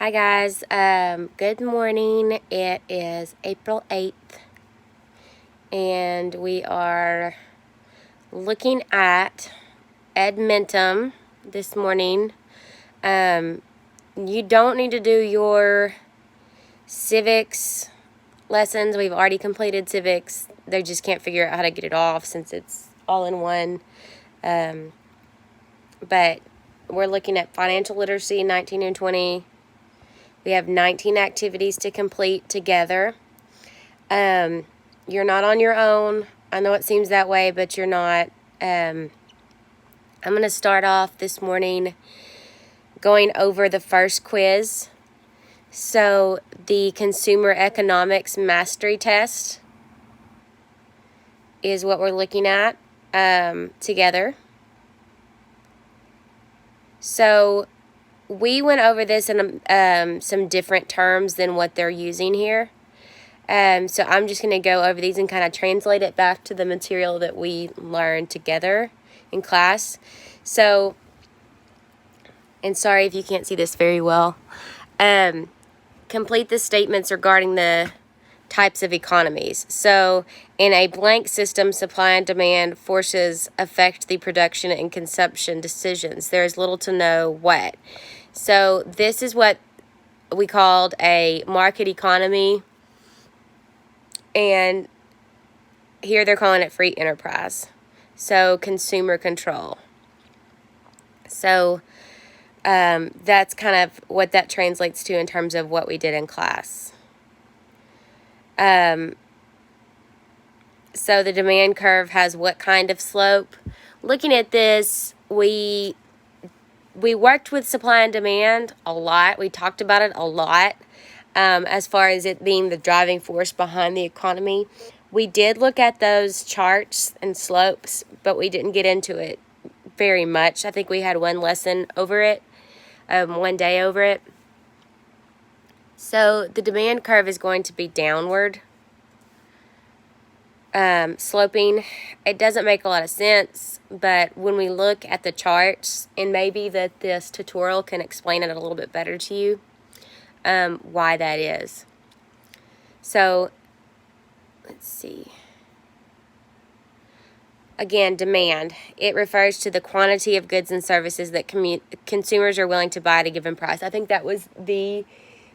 Hi guys, good morning. It is April 8th and we are looking at Edmentum this morning. You don't need to do your civics lessons. We've already completed civics. They just can't figure out how to get it off since it's all in one. But we're looking at financial literacy 19 and 20. We have 19 activities to complete together. You're not on your own. I know it seems that way, but you're not. I'm going to start off this morning going over the first quiz. So the Consumer Economics Mastery Test is what we're looking at together. So we went over this in some different terms than what they're using here. So I'm just going to go over these and kind of translate it back to the material that we learned together in class. So, and sorry if you can't see this very well. Complete the statements regarding the types of economies. So, in a blank system, supply and demand forces affect the production and consumption decisions. There is little to no what. So, this is what we called a market economy. And here they're calling it free enterprise. So consumer control. So that's kind of what that translates to in terms of what we did in class. So the demand curve has what kind of slope? Looking at this, we worked with supply and demand a lot. We talked about it a lot. As far as it being the driving force behind the economy. We did look at those charts and slopes, but we didn't get into it very much. I think we had one lesson over it, one day over it. So the demand curve is going to be downward, sloping. It doesn't make a lot of sense, but when we look at the charts, and maybe that this tutorial can explain it a little bit better to you, why that is. So let's see. Again, demand. It refers to the quantity of goods and services that consumers are willing to buy at a given price. I think that was the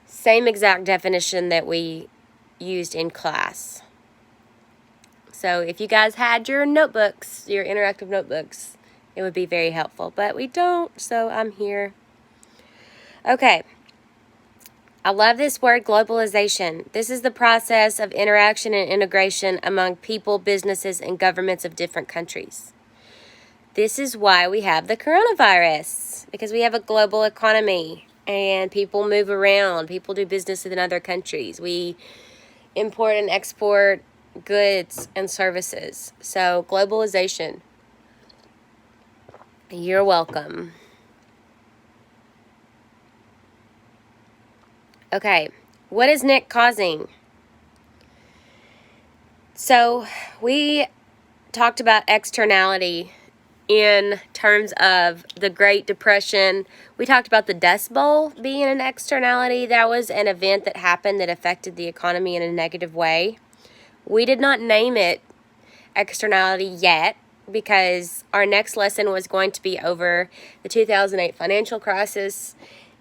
same exact definition that we used in class. So if you guys had your notebooks, your interactive notebooks, it would be very helpful. But we don't, so I'm here. Okay. I love this word, globalization. This is the process of interaction and integration among people, businesses, and governments of different countries. This is why we have the coronavirus, because we have a global economy and people move around. People do business in other countries. We import and export goods and services. So globalization. You're welcome. Okay, what is Nick causing? So we talked about externality in terms of the Great Depression. We talked about the Dust Bowl being an externality. That was an event that happened that affected the economy in a negative way. We did not name it externality yet because our next lesson was going to be over the 2008 financial crisis,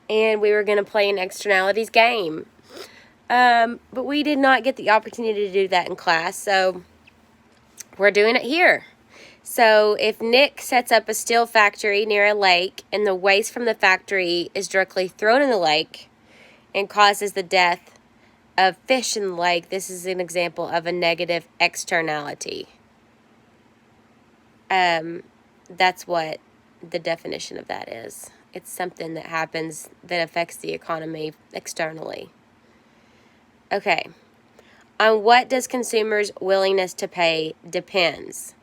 and we were going to play an externalities game. But we did not get the opportunity to do that in class, so we're doing it here. So if Nick sets up a steel factory near a lake and the waste from the factory is directly thrown in the lake and causes the death of fish in the lake, this is an example of a negative externality. That's what the definition of that is. It's something that happens that affects the economy externally. Okay. On what does consumers' willingness to pay depends?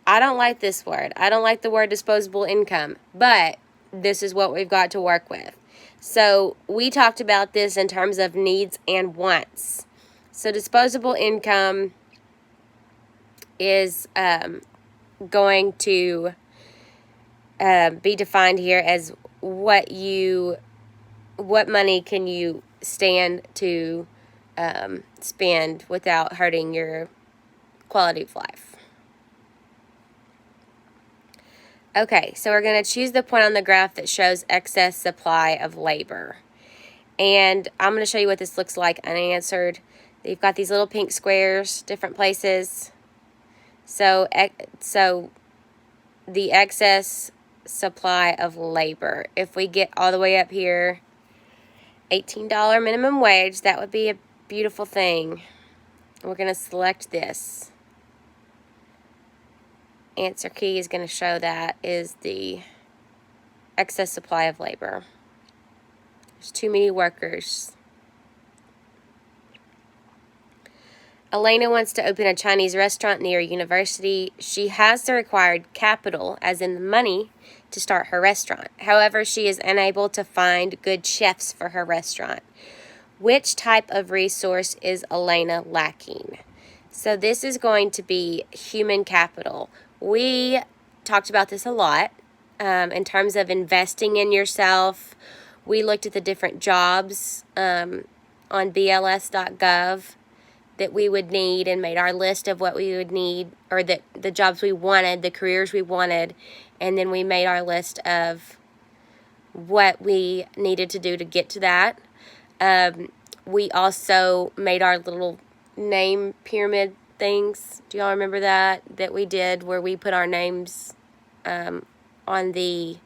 I don't like this word. I don't like the word disposable income, but this is what we've got to work with. So we talked about this in terms of needs and wants. So disposable income is going to be defined here as what you what money can you stand to spend without hurting your quality of life. Okay, so we're going to choose the point on the graph that shows excess supply of labor. And I'm going to show you what this looks like unanswered. You've got these little pink squares, different places. So the excess supply of labor. If we get all the way up here, $18 minimum wage, that would be a beautiful thing. We're going to select this. Answer key is going to show that is the excess supply of labor. There's too many workers. Elena wants to open a Chinese restaurant near a university. She has the required capital, as in the money, to start her restaurant. However, she is unable to find good chefs for her restaurant. Which type of resource is Elena lacking? So this is going to be human capital. We talked about this a lot in terms of investing in yourself. We looked at the different jobs on BLS.gov that we would need and made our list of what we would need, or the jobs we wanted, the careers we wanted, and then we made our list of what we needed to do to get to that. We also made our little name pyramid things. Do y'all remember that we did, where we put our names on the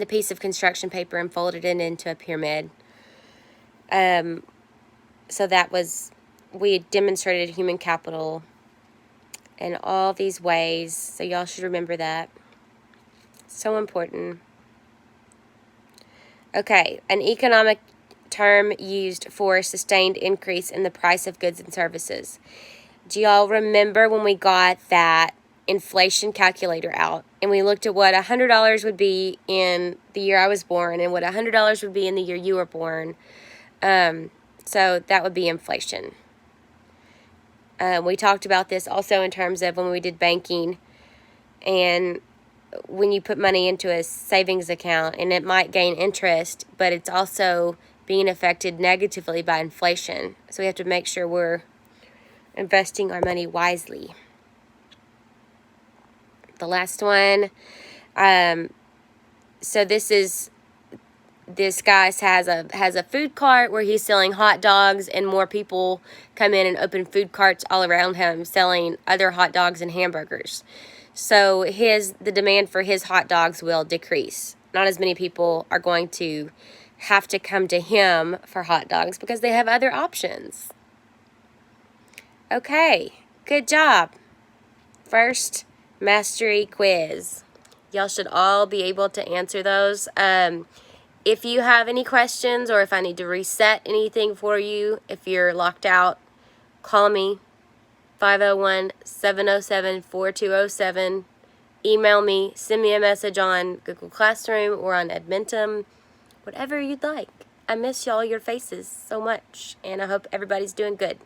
piece of construction paper and folded it into a pyramid? So that was, we demonstrated human capital in all these ways. So y'all should remember that. So important. Okay, an economic term used for a sustained increase in the price of goods and services. Do y'all remember when we got that inflation calculator out and we looked at what $100 would be in the year I was born and what $100 would be in the year you were born? So that would be inflation. We talked about this also in terms of when we did banking, and when you put money into a savings account and it might gain interest, but it's also being affected negatively by inflation. So we have to make sure we're investing our money wisely. The last one, so this guy has a food cart where he's selling hot dogs, and more people come in and open food carts all around him selling other hot dogs and hamburgers. So the demand for his hot dogs will decrease. Not as many people are going to have to come to him for hot dogs because they have other options. Okay, good job. First mastery quiz. Y'all should all be able to answer those. If you have any questions, or if I need to reset anything for you, if you're locked out, call me, 501-707-4207. Email me, send me a message on Google Classroom or on Edmentum, whatever you'd like. I miss y'all, your faces so much, and I hope everybody's doing good.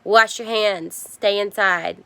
Wash your hands, stay inside.